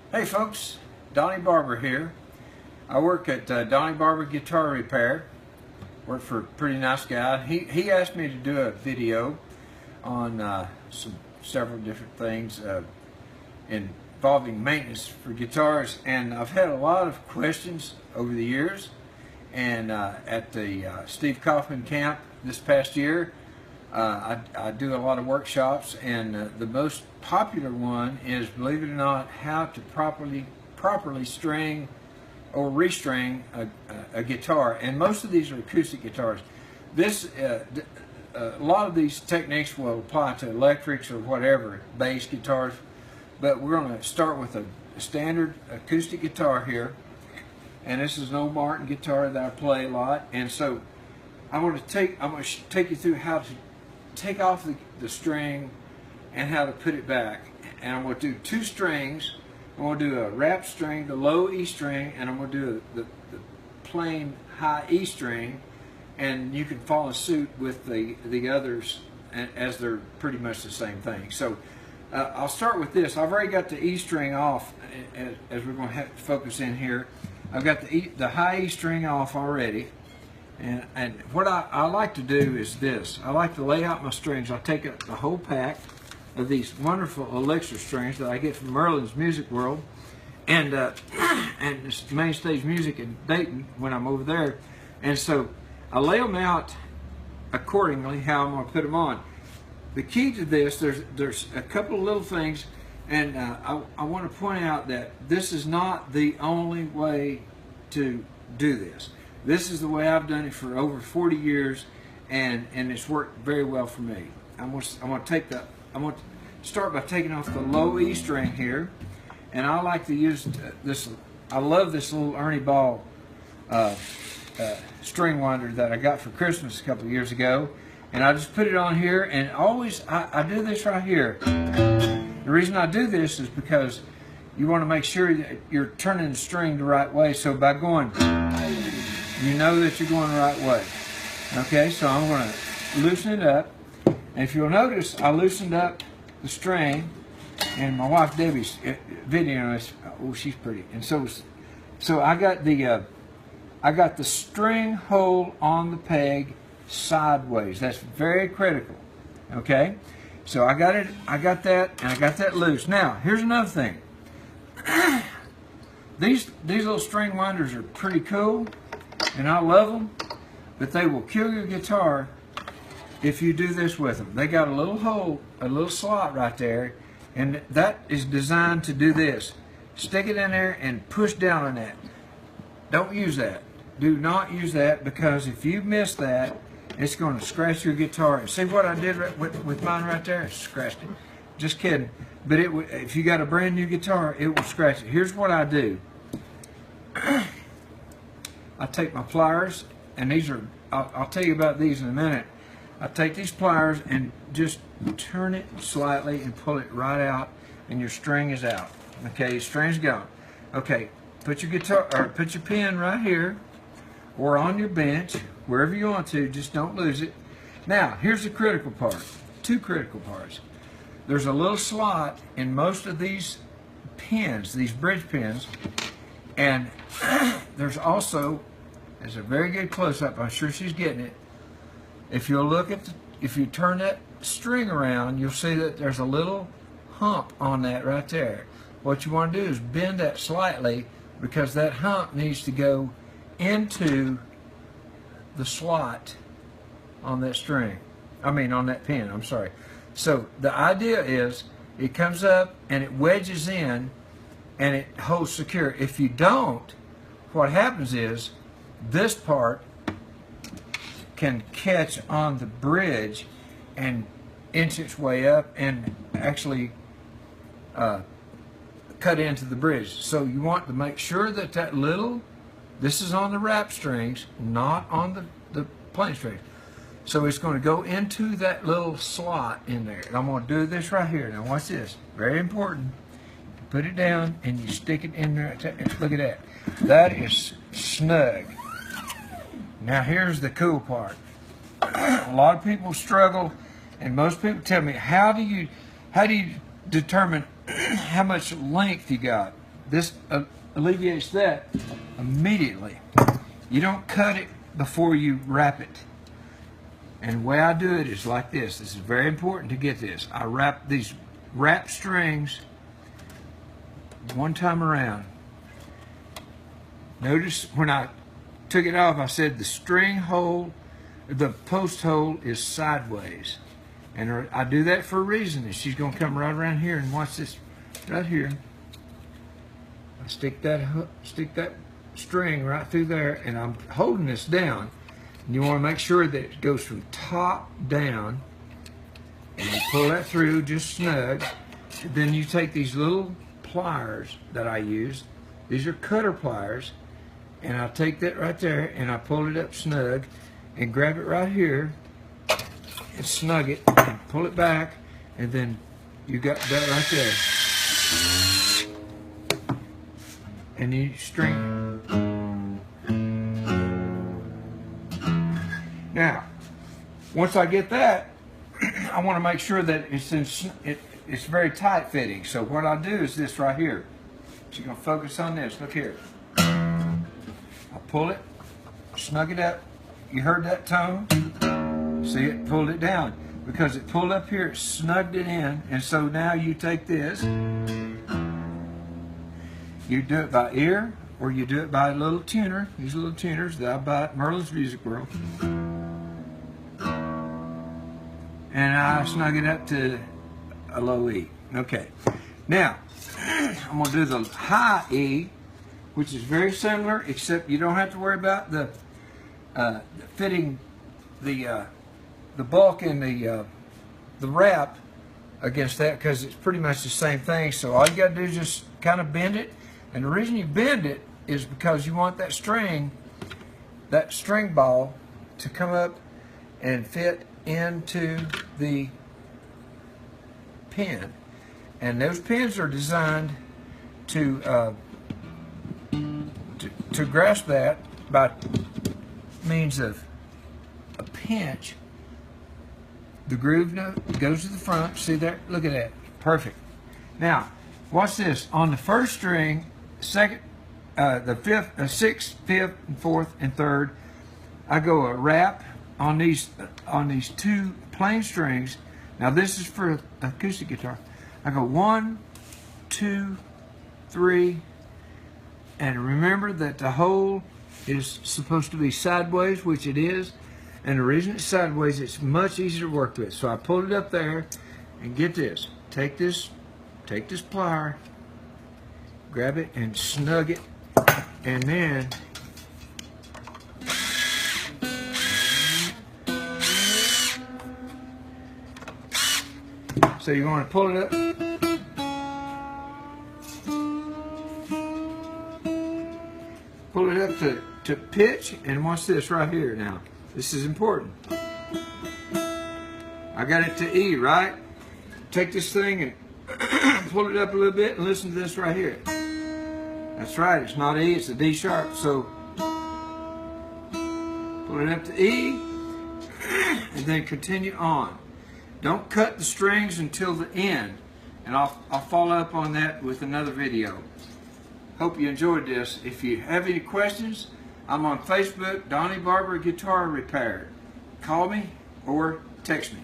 Hey folks, Donnie Barbra here. I work at Donnie Barbra Guitar Repair. Work for a pretty nice guy. He asked me to do a video on several different things involving maintenance for guitars, and I've had a lot of questions over the years. And at the Steve Kaufman camp this past year, I do a lot of workshops, and the most popular one is, believe it or not, how to properly string or restring a guitar. And most of these are acoustic guitars. A lot of these techniques will apply to electrics or whatever, bass guitars, but we're going to start with a standard acoustic guitar here. And this is an old Martin guitar that I play a lot, and so I'm going to take you through how to take off the string and how to put it back. And I'm going to do two strings. I'm going to do a wrap string, the low E string, and I'm going to do the plain high E string, and you can follow suit with the others as they're pretty much the same thing. So I'll start with this. I've already got the E string off, as we're going to have to focus in here. I've got the high E string off already, and what I like to do is this. I like to lay out my strings. I take the whole pack of these wonderful elixir strings that I get from Merlin's Music World and Mainstage Music in Dayton when I'm over there, and so I lay them out accordingly how I'm going to put them on. The key to this, there's a couple of little things. And I want to point out that this is not the only way to do this. This is the way I've done it for over 40 years, and it's worked very well for me. I'm going to start by taking off the low E string here, and I like to use this. I love this little Ernie Ball string winder that I got for Christmas a couple of years ago, and I just put it on here, and always I do this right here. The reason I do this is because you want to make sure that you're turning the string the right way. So by going, you know that you're going the right way. Okay, so I'm going to loosen it up. And if you'll notice, I loosened up the string, and my wife Debbie's videoing this. Oh, she's pretty. And so I got the string hole on the peg sideways. That's very critical. Okay. So I got that, and I got that loose. Now, here's another thing. These little string winders are pretty cool, and I love them, but they will kill your guitar if you do this with them. They got a little hole, a little slot right there, and that is designed to do this. Stick it in there and push down on that. Don't use that. Do not use that, because if you miss that, it's going to scratch your guitar. See what I did with mine right there? It scratched it. Just kidding. But if you got a brand new guitar, it will scratch it. Here's what I do. I take my pliers, and these are, I'll tell you about these in a minute. I take these pliers and just turn it slightly and pull it right out, and your string is out. Okay, your string's gone. Okay, put your pen right here or on your bench, wherever you want to, just don't lose it. Now, here's the critical part, two critical parts. There's a little slot in most of these pins, these bridge pins, and there's also, there's a very good close-up, I'm sure she's getting it. If you'll look at, if you turn that string around, you'll see that there's a little hump on that right there. What you want to do is bend that slightly, because that hump needs to go into the slot on that string. I mean on that pin, I'm sorry. So the idea is it comes up and it wedges in and it holds secure. If you don't, what happens is this part can catch on the bridge and inch its way up and actually cut into the bridge. So you want to make sure that this is on the wrap strings, not on the plain strings. So it's going to go into that little slot in there. And I'm going to do this right here. Now watch this. Very important. Put it down and you stick it in there. Look at that. That is snug. Now here's the cool part. A lot of people struggle, and most people tell me, how do you determine how much length you got? this alleviates that immediately. You don't cut it before you wrap it. And the way I do it is like this. This is very important to get this. I wrap these wrap strings one time around. Notice when I took it off, I said the string hole, the post hole is sideways. And I do that for a reason. And she's going to come right around here and watch this right here. I stick that string right through there, and I'm holding this down. And you want to make sure that it goes from top down, and you pull that through just snug. Then you take these little pliers that I use. These are cutter pliers, and I take that right there and I pull it up snug and grab it right here and snug it and pull it back, and then you got that right there. And you string. Now, once I get that, I want to make sure that it's very tight fitting. So what I do is this right here. So you're going to focus on this. Look here. I pull it, snug it up. You heard that tone? See, it pulled it down. Because it pulled up here, it snugged it in. And so now you take this. You do it by ear, or you do it by a little tuner. These little tuners that I buy at Merlin's Music World. And I snug it up to a low E. Okay. Now, I'm going to do the high E, which is very similar, except you don't have to worry about the fitting the bulk in the wrap against that, because it's pretty much the same thing. So all you got to do is just kind of bend it. And the reason you bend it is because you want that string ball to come up and fit into the pin. And those pins are designed to grasp that by means of a pinch. The groove goes to the front. See there? Look at that. Perfect. Now, watch this. On the first string, second, the fifth, sixth, fifth, and fourth, and third, I go a wrap on these two plain strings. Now this is for acoustic guitar. I go 1, 2, 3, and remember that the hole is supposed to be sideways, which it is. And the reason it's sideways, it's much easier to work with. So I pull it up there, and get this. Take this plier, grab it and snug it, and then so you want to pull it up, to pitch, and watch this right here. Now this is important. I got it to E, right? Take this thing and pull it up a little bit and listen to this right here. That's right, it's not E, it's a D sharp. So pull it up to E and then continue on. Don't cut the strings until the end, and I'll follow up on that with another video. Hope you enjoyed this. If you have any questions, I'm on Facebook, Donnie Barbra Guitar Repair. Call me or text me.